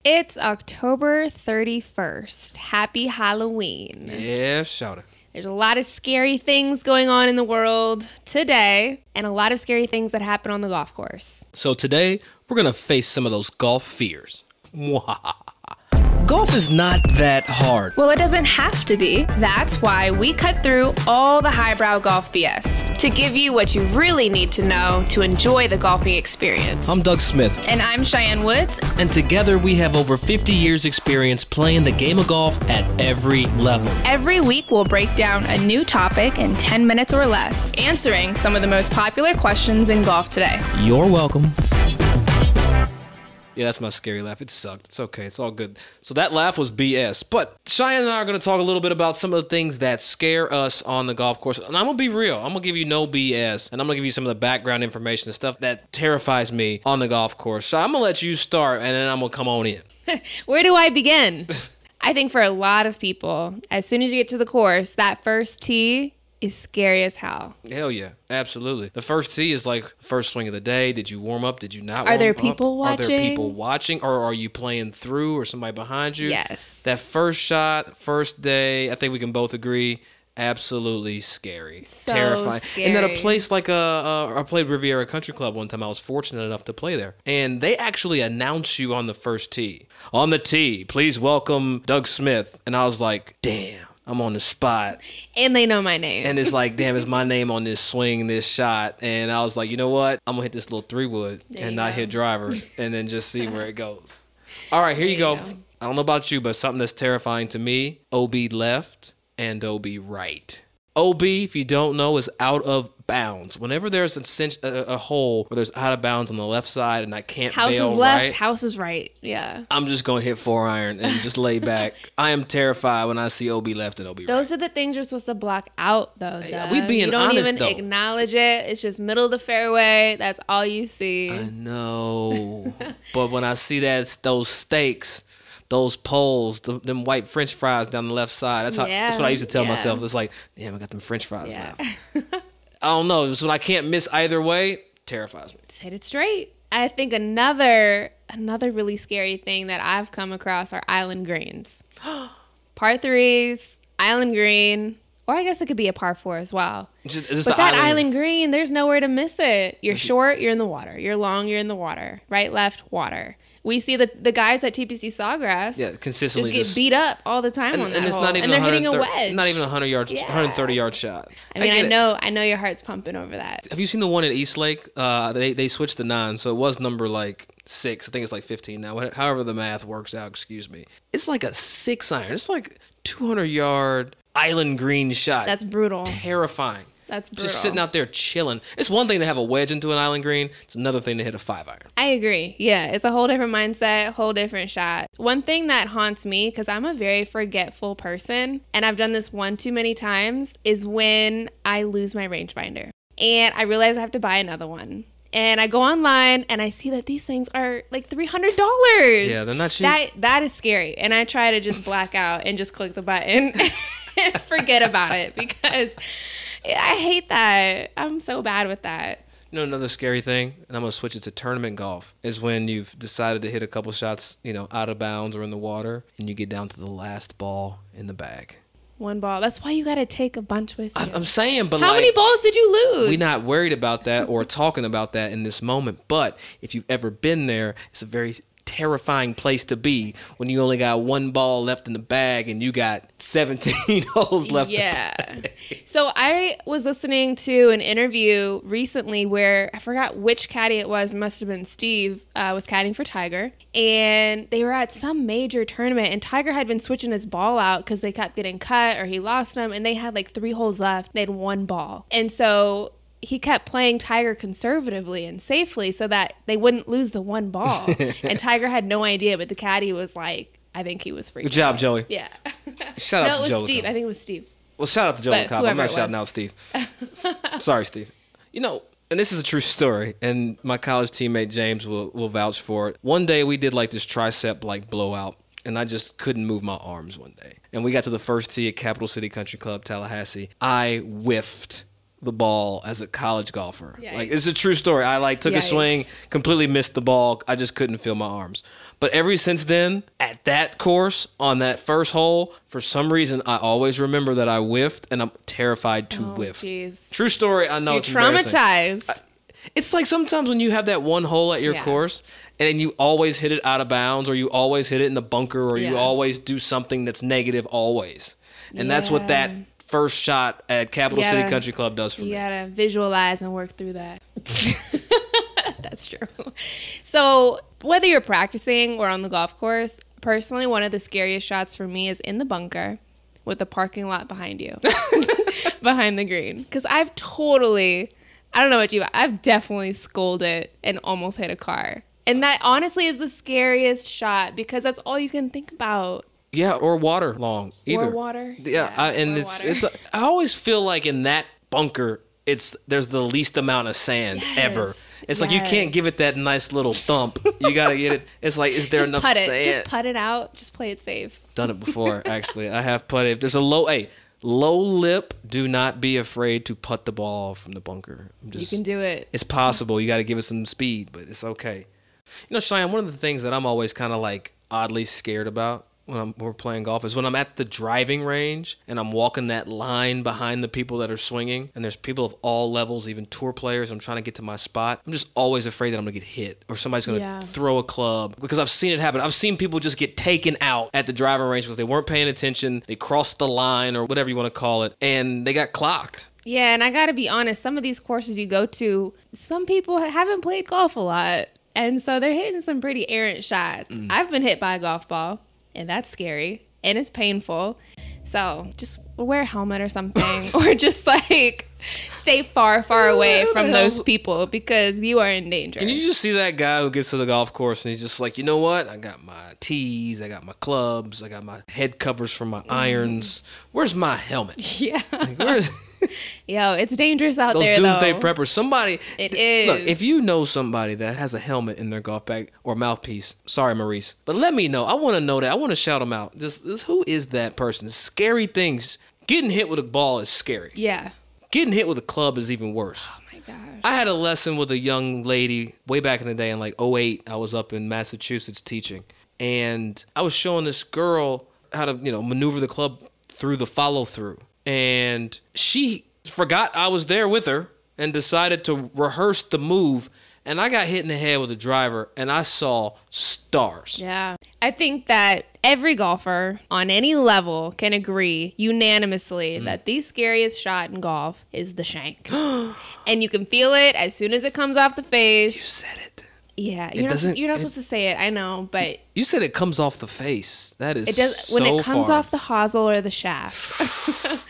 It's October 31st. Happy Halloween. Yeah, shout it. There's a lot of scary things going on in the world today, and a lot of scary things that happen on the golf course. So today, we're going to face some of those golf fears. Golf is not that hard. Well, it doesn't have to be. That's why we cut through all the highbrow golf BS to give you what you really need to know to enjoy the golfing experience. I'm Doug Smith. And I'm Cheyenne Woods. And together we have over 50 years experience playing the game of golf at every level. Every week we'll break down a new topic in 10 minutes or less, answering some of the most popular questions in golf today. You're welcome. Yeah, that's my scary laugh. It sucked. It's okay. It's all good. So that laugh was BS. But Cheyenne and I are going to talk a little bit about some of the things that scare us on the golf course. And I'm going to be real. I'm going to give you no BS. And I'm going to give you some of the background information and stuff that terrifies me on the golf course. So I'm going to let you start, and then I'm going to come on in. Where do I begin? I think for a lot of people, as soon as you get to the course, that first tee is scary as hell. Hell yeah, absolutely. The first tee is like first swing of the day. Did you warm up? Did you not warm up? Are there people watching? Are there people watching? Or are you playing through or somebody behind you? Yes. That first shot, first day, I think we can both agree, absolutely scary. So terrifying. scary. And then a place like I played Riviera Country Club one time. I was fortunate enough to play there. And they actually announce you on the first tee. On the tee, please welcome Doug Smith. And I was like, damn. I'm on the spot. And they know my name. And it's like, damn, it's my name on this swing, this shot. And I was like, you know what? I'm going to hit this little 3-wood and not hit driver and then just see where it goes. All right, here you go. I don't know about you, but something that's terrifying to me, OB left and OB right. OB, if you don't know, is out of bounds. Whenever there's a hole where there's out of bounds on the left side and I can't house bail is left, right, house is right. Yeah. I'm just going to hit 4-iron and just lay back. I am terrified when I see OB left and OB right. Those are the things you're supposed to block out, though, Doug. We being you don't honest, even though. acknowledge it. It's just middle of the fairway. That's all you see. I know. But when I see those steaks, those poles, them white French fries down the left side, that's what I used to tell myself. It's like, damn, I got them French fries left. I don't know. Just when I can't miss either way, terrifies me. Just hit it straight. I think another really scary thing that I've come across are island greens. Par 3s, island green, or I guess it could be a par 4 as well. But that island green, there's nowhere to miss it. You're short, you're in the water. You're long, you're in the water. Right, left, water. We see the guys at TPC Sawgrass consistently just get beat up all the time on that and it's hole. Not even and they're hitting a wedge. Not even a 130-yard shot. I mean, I know your heart's pumping over that. Have you seen the one at Eastlake? They switched to 9, so it was number like 6. I think it's like 15 now. However the math works out, excuse me. It's like a 6-iron. It's like 200-yard island green shot. That's brutal. Terrifying. That's brutal. Just sitting out there chilling. It's one thing to have a wedge into an island green. It's another thing to hit a 5-iron. I agree. Yeah, it's a whole different mindset, whole different shot. One thing that haunts me, because I'm a very forgetful person, and I've done this one too many times, is when I lose my rangefinder. And I realize I have to buy another one. And I go online and I see that these things are like $300. Yeah, they're not cheap. That is scary. And I try to just black out and just click the button and forget about it because I hate that. I'm so bad with that. You know, another scary thing, and I'm going to switch it to tournament golf, is when you've decided to hit a couple shots, out of bounds or in the water, and you get down to the last ball in the bag. One ball. That's why you got to take a bunch with you. I'm saying, but how many balls did you lose? We're not worried about that or talking about that in this moment. But if you've ever been there, it's a very terrifying place to be when you only got one ball left in the bag and you got 17 holes left. Yeah. So I was listening to an interview recently where I forgot which caddy it was. It must have been Steve was caddying for Tiger. And they were at some major tournament and Tiger had been switching his ball out because they kept getting cut or he lost them. And they had like 3 holes left. They had 1 ball. And so he kept playing Tiger conservatively and safely so that they wouldn't lose the 1 ball. And Tiger had no idea, but the caddy was like, I think he was freaking Good job, out. Joey. Yeah. Shout out to Joey. No, it was Steve. I think it was Steve. Well, shout out to Joey Cobb. I'm not shouting out Steve. Sorry, Steve. And this is a true story, and my college teammate James will vouch for it. One day we did like this tricep blowout, and I just couldn't move my arms one day. And we got to the first tee at Capital City Country Club, Tallahassee. I whiffed the ball as a college golfer. Yikes. Like, it's a true story. I like took a swing, completely missed the ball. I just couldn't feel my arms. But ever since then, at that course, on that first hole, for some reason, I always remember that I whiffed, and I'm terrified to whiff. Geez. True story. I know. You're traumatized. It's like sometimes when you have that one hole at your course and you always hit it out of bounds, or you always hit it in the bunker, or you always do something that's negative always. And that's what that first shot at Capital City Country Club does for me. You gotta visualize and work through that. That's true. So whether you're practicing or on the golf course, personally, one of the scariest shots for me is in the bunker with the parking lot behind you, behind the green. Because I don't know about you, but I've definitely scolded and almost hit a car. And that honestly is the scariest shot because that's all you can think about. Yeah, or water long. Either. Or water. Yeah, I always feel like in that bunker, there's the least amount of sand ever. It's like you can't give it that nice little thump. You gotta get it. It's like, is there just enough sand? Just put it out. Just play it safe. Done it before, actually. I have putted. If there's a low lip, do not be afraid to putt the ball from the bunker. You can do it. It's possible. You got to give it some speed, but it's okay. You know, Cheyenne, one of the things that I'm always kind of like oddly scared about when we're playing golf is when I'm at the driving range and I'm walking that line behind the people that are swinging, and there's people of all levels, even tour players. I'm trying to get to my spot. I'm just always afraid that I'm going to get hit or somebody's going to throw a club, because I've seen it happen. I've seen people just get taken out at the driving range because they weren't paying attention. They crossed the line or whatever you want to call it, and they got clocked. Yeah, and I got to be honest, some of these courses you go to, some people haven't played golf a lot, and so they're hitting some pretty errant shots. I've been hit by a golf ball, and that's scary, and it's painful. So just wear a helmet or something, or just like stay far, far away from those people because you are in danger. Can you just see that guy who gets to the golf course and he's just like, you know what? I got my tees, I got my clubs, I got my head covers for my irons. Where's my helmet? Yeah. Like, where's... Yo, it's dangerous out those there, though. doomsday preppers. Somebody. It is. Look, if you know somebody that has a helmet in their golf bag or mouthpiece, sorry, Maurice, but let me know. I want to know that. I want to shout them out. Who is that person? Scary things. Getting hit with a ball is scary. Yeah. Getting hit with a club is even worse. Oh my gosh. I had a lesson with a young lady way back in the day in like 2008. I was up in Massachusetts teaching, and I was showing this girl how to, maneuver the club through the follow through. And she forgot I was there with her and decided to rehearse the move. And I got hit in the head with a driver, and I saw stars. Yeah. I think that every golfer on any level can agree unanimously that the scariest shot in golf is the shank. And you can feel it as soon as it comes off the face. You said it. Yeah, you're not supposed to say it. I know, but you said it comes off the face. That is, it does so when it comes far off the hosel or the shaft.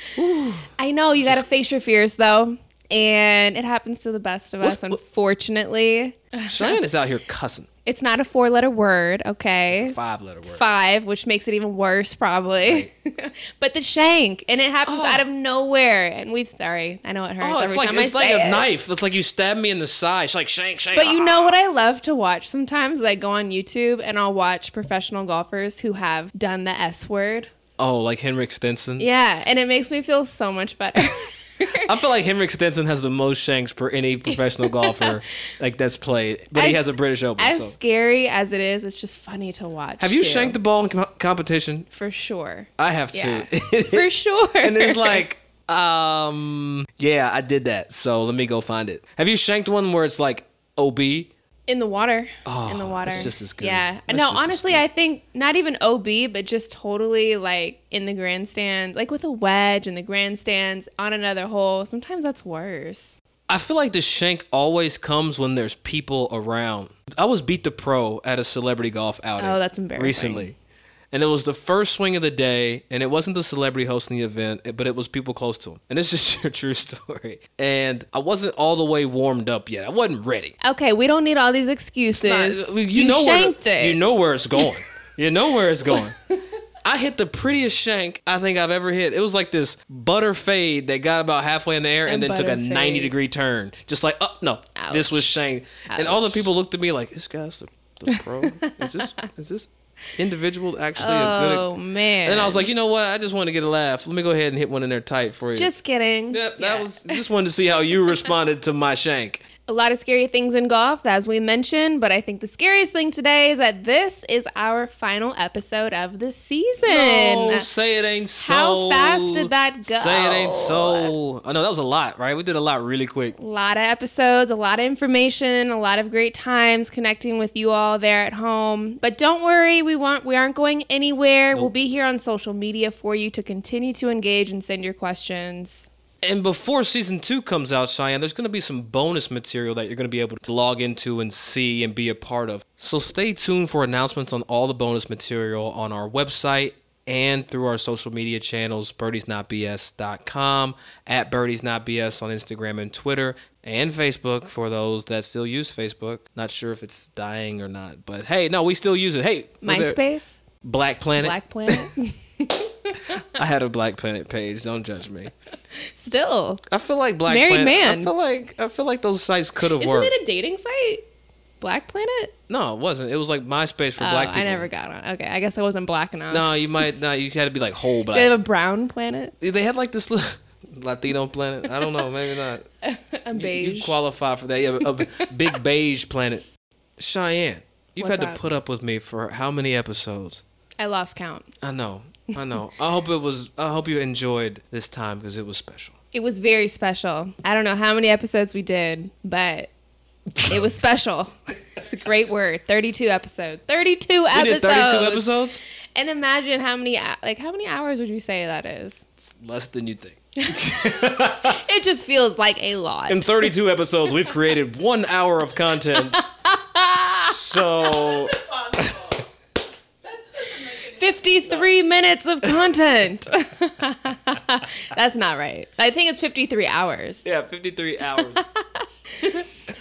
I know you got to face your fears though, and it happens to the best of us, unfortunately. Cheyenne is out here cussing. It's not a 4-letter word, okay? It's a 5-letter word. It's 5, which makes it even worse, probably. Right. But the shank, and it happens out of nowhere. And I know it hurts every time I say it. It's like a knife. It's like you stab me in the side. It's like shank. But you know what I love to watch sometimes? I go on YouTube and I'll watch professional golfers who have done the S word. Oh, like Henrik Stenson? Yeah, and it makes me feel so much better. I feel like Henrik Stenson has the most shanks per any professional golfer that's played, but he has a British Open. As scary as it is, it's just funny to watch. Have you shanked the ball in competition? For sure. I have too. For sure. And it's like, yeah, I did that. So let me go find it. Have you shanked one where it's like OB? In the water. Oh, in the water. It's just as good. Yeah. No, honestly, I think not even OB, but just totally like in the grandstands, like with a wedge in the grandstands on another hole. Sometimes that's worse. I feel like the shank always comes when there's people around. I was beat the pro at a celebrity golf outing. Oh, that's embarrassing. Recently. And it was the first swing of the day, and it wasn't the celebrity hosting the event, but it was people close to him. And this is a true story. And I wasn't all the way warmed up yet. I wasn't ready. Okay, we don't need all these excuses. You shanked it. You know where it's going. You know where it's going. I hit the prettiest shank I think I've ever hit. It was like this butter fade that got about halfway in the air and then took a 90-degree turn. Just like, oh, no, this was shank. And all the people looked at me like, this guy's the pro? Is this? individual actually a good? Oh, man. And then I was like, you know what? I just want to get a laugh. Let me go ahead and hit one in there tight for you. Just kidding. Yep, that was just wanted to see how you responded to my shank. A lot of scary things in golf, as we mentioned, but I think the scariest thing today is that this is our final episode of the season. No, say it ain't so. How fast did that go? Say it ain't so. I know that was a lot, right? We did a lot really quick. A lot of episodes, a lot of information, a lot of great times connecting with you all there at home. But don't worry, we aren't going anywhere. Nope. We'll be here on social media for you to continue to engage and send your questions. And before season 2 comes out, Cheyenne, there's going to be some bonus material that you're going to be able to log into and see and be a part of. So stay tuned for announcements on all the bonus material on our website and through our social media channels, birdiesnotbs.com, at birdiesnotbs on Instagram and Twitter, and Facebook for those that still use Facebook. Not sure if it's dying or not, but hey, no, we still use it. Hey, MySpace? Black Planet. Black Planet? I had a Black Planet page. Don't judge me. Still. I feel like Black Married Planet. man. I feel like those sites could have worked. Isn't it a dating site? Black Planet? No, it wasn't. It was like MySpace for black people. I never got on. Okay, I guess I wasn't black enough. No, you might not. You had to be like whole black. They have a brown planet? They had like this little Latino planet. I don't know. Maybe not. A beige. You qualify for that. Yeah, a big beige planet. Cheyenne, you've What's had up? to put up with me for how many episodes? I lost count. I know. I hope you enjoyed this time because it was special. It was very special. I don't know how many episodes we did, but it was special. It's a great word. 32 episodes. 32 episodes. We did 32 episodes? And imagine how many hours would you say that is? It's less than you think. It just feels like a lot. In 32 episodes, we've created 1 hour of content. So 53 minutes of content. That's not right. I think it's 53 hours. yeah, 53 hours.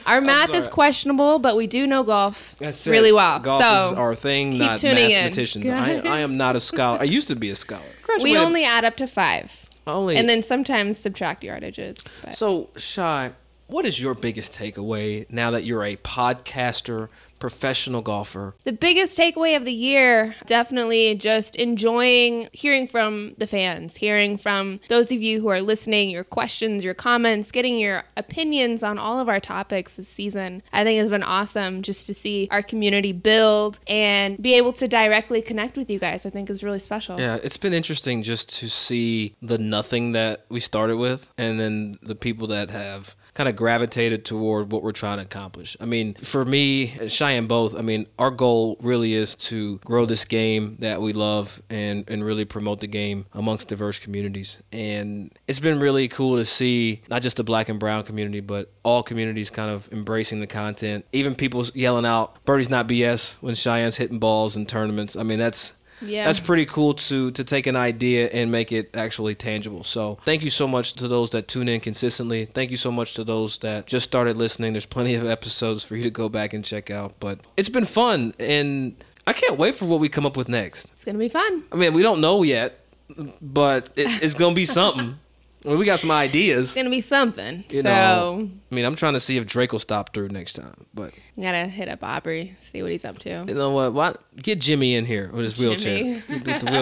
Our math is questionable, but we do know golf That's really it. well. Golf so is our thing, keep not tuning in. mathematicians. I am not a scholar. I used to be a scholar. We only add up to 5. Only. And then sometimes subtract yardages. But. So, Shy, what is your biggest takeaway now that you're a podcaster, professional golfer? The biggest takeaway of the year, definitely just enjoying hearing from the fans, hearing from those of you who are listening, your questions, your comments, getting your opinions on all of our topics this season. I think it's been awesome just to see our community build and be able to directly connect with you guys. I think is really special. Yeah, it's been interesting just to see the nothing that we started with and then the people that have kind of gravitated toward what we're trying to accomplish. I mean, for me and Cheyenne both, I mean, our goal really is to grow this game that we love and really promote the game amongst diverse communities. And it's been really cool to see not just the black and brown community, but all communities kind of embracing the content. Even people yelling out, "Birdies Not BS" when Cheyenne's hitting balls in tournaments. I mean, that's pretty cool to take an idea and make it actually tangible. So thank you so much to those that tune in consistently. Thank you so much to those that just started listening. There's plenty of episodes for you to go back and check out. But it's been fun, and I can't wait for what we come up with next. It's going to be fun. I mean, we don't know yet, but it's going to be something. Well, we got some ideas. It's going to be something. You know, I mean, I'm trying to see if Drake will stop through next time, but you got to hit up Aubrey, see what he's up to. You know what? Why get Jimmy in here with his wheelchair?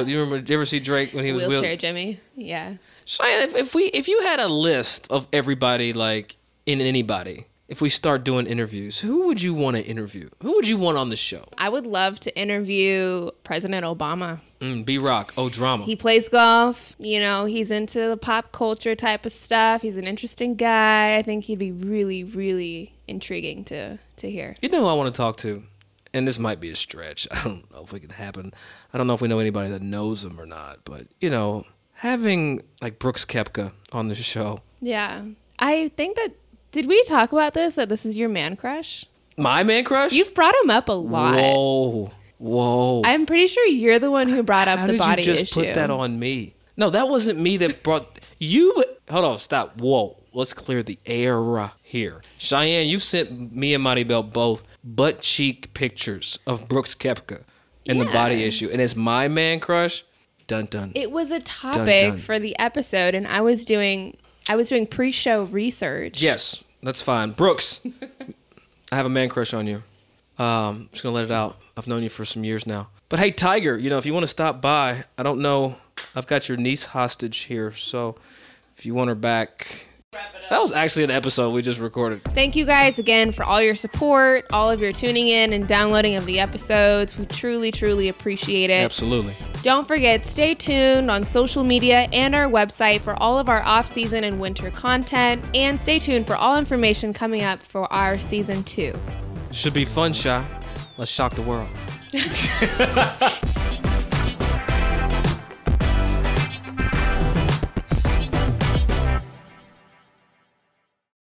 You ever see Drake when he was wheelchair Jimmy? Yeah. Cheyenne, if you had a list of everybody, like in anybody, if we start doing interviews, who would you want to interview? Who would you want on the show? I would love to interview President Obama. B-Rock, drama. He plays golf. You know, he's into the pop culture type of stuff. He's an interesting guy. I think he'd be really, really intriguing to hear. You know who I want to talk to? And this might be a stretch. I don't know if it could happen. I don't know if we know anybody that knows him or not. But, you know, having like Brooks Koepka on the show. Yeah. I think that, did we talk about this, that this is your man crush? My man crush? You've brought him up a lot. Whoa. I'm pretty sure you're the one who brought up the body issue. How did you just put that on me? No, that wasn't me that brought you. Hold on, stop. Whoa. Let's clear the air here. Cheyenne, you sent me and Maribel both butt cheek pictures of Brooks Koepka and the body issue. And it's my man crush. Dun dun. It was a topic for the episode, and I was doing pre-show research. Yes, that's fine. Brooks, I have a man crush on you. Just gonna let it out. I've known you for some years now. But hey, Tiger, if you want to stop by, I don't know. I've got your niece hostage here, so if you want her back. That was actually an episode we just recorded. Thank you guys again for all your support, all of your tuning in and downloading of the episodes. We truly, truly appreciate it. Absolutely. Don't forget, stay tuned on social media and our website for all of our off-season and winter content. And stay tuned for all information coming up for our season 2. Should be fun, Shy. Let's shock the world.